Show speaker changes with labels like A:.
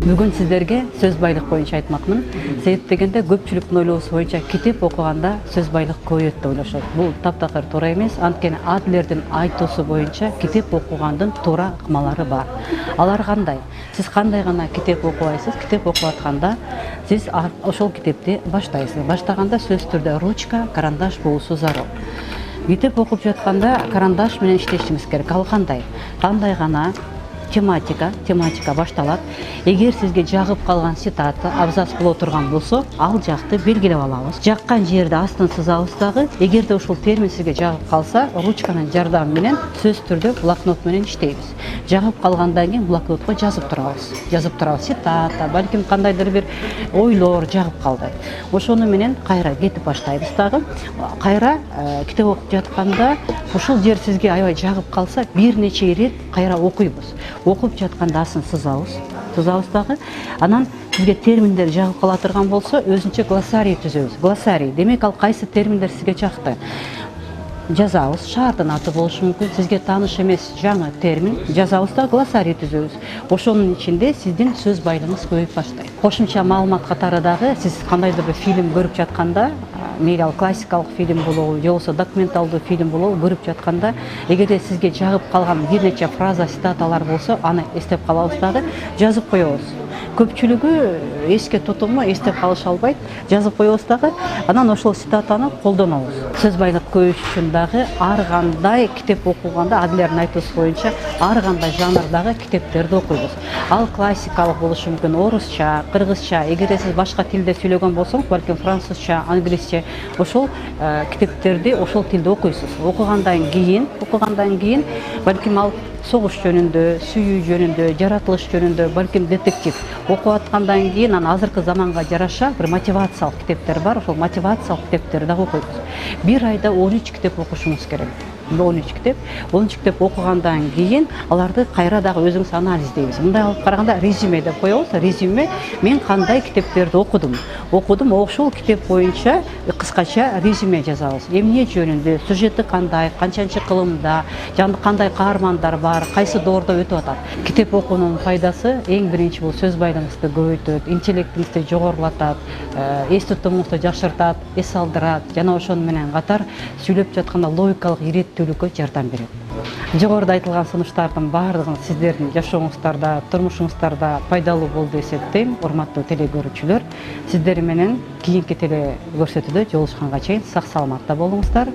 A: Бүгін сіздерге сөз байлық бойынша айтмақмын. Себеп дегенде көпчүлүктүн ойлоосу боюнча китеп окуганда сөз байлык көбөйөт деп ойлошот. Бул таптакыр туура эмес. Анткени Адлердин айтуусу боюнча китеп окугандын туура ыкмалары бар. Алар кандай? Сиз кандай гана китеп окубайсыз? Китеп окуп атканда сиз ошол китепти баштайсыз. Баштаганда сөзсүз түрдө ручка, карандаш болуусу зарыл. Китеп окуп жатканда карандаш менен иштешиңиз керек. Ал кандай? Кандай гана тематика башталат. Эгер сизге жагып калган цитата, абзац боло турган болсо, ал жакты белгилеп алабыз. Жаккан жерде астын сызабыз дагы. Эгерде ушул термин сизге жагып калса, ручканын жардамы менен сөз түрдө блокнот менен иштейбиз. Жагып калгандан кийин блокнотко жазып турабыз. Цитата, балким кандайдыр бир ойлор жагып калды. Ошону менен кайра кетип баштайбыз дагы. Кайра китеп окуп жатканда ушул жер сизге аябай жагып калса, бир нече ирет кайра окуйбуз. Окуп жатканда асын сызабыз дагы. Анан сизге терминдер жагып кала турган болсо, өзүнчө глоссарий түзөбүз. Глоссарий демек ал кайсы терминдер сизге жакты. Жазабыз, шаардын аты болушу мүмкүн, сизге тааныш эмес жаңы термин жазабыз да глоссарий түзөбүз. Ошонун ичинде сиздин сөз байлыгыңыз көбөйүп баштайт. Кошумча маалымат катары дагы сиз кандайдыр бир фильм көрүп жатканда, мейли ал классикалык фильм болобу, же болбосо документалдуу фильм болобу, көрүп жатканда, эгерде сизге жагып калган бир нече фраза, цитаталар болсо, аны эстеп калабыз дагы, жазып коебуз. Көпчүлүгү эске тутуму эстеп калыша албайт, жазып коебуз дагы, анан ошол цитатаны колдонобуз. Сөз байлык көбөйүш үчүн дагы ар кандай китеп окуганда, Адлердин айтуусу боюнча, ар кандай жанрдагы китептерди окуйбуз. Ал классикалык болушу мүмкүн, орусча, кыргызча, эгерде сиз башка тилде сүйлөгөн болсоңуз, балким французча, англисче, ошол китептерди ошол тилде окуйсуз. Окугандан кийин, балким ал согуш жөнүндө, сүйүү жөнүндө, жаратылыш жөнүндө, балким детектив окуп аткандан кийин анан азыркы заманга жараша бир мотивациялык китептер бар, ошол мотивациялык китептерди дагы окуйбуз. Бир айда 13 китеп окушуңуз керек. 13 китеп окугандан кийин аларды кайра дагы өзүңүз анализдейбиз. Мындай алып караганда резюме деп коебуз. Резюме мен кандай китептерди окудум, ошол китеп боюнча кыскача резюме жазабыз. Эмне жөнүндө, сюжети кандай, канчанчы кылымда, жана кандай каармандар бар, кайсы доордо өтүп атат. Китеп окуунун пайдасы эң биринчи бул сөз байлыгыңызды көбөйтөт, интеллектиңизди жогорулатат, эс тутумуңузду жакшыртат, эс алдырат, жана ошону менен катар сүйлөп жатканда логикалык иреттүүлүккө жардам берет. Жогоруда айтылган сунуштардын баардыгын сиздердин жашооңуздарда, турмушуңуздарда пайдалуу болду деп эсептейм. Урматтуу телекөрүүчүлөр, сиздер менен кийинки теле көрсөтүүдө жолугушканга чейин сак саламатта болуңуздар.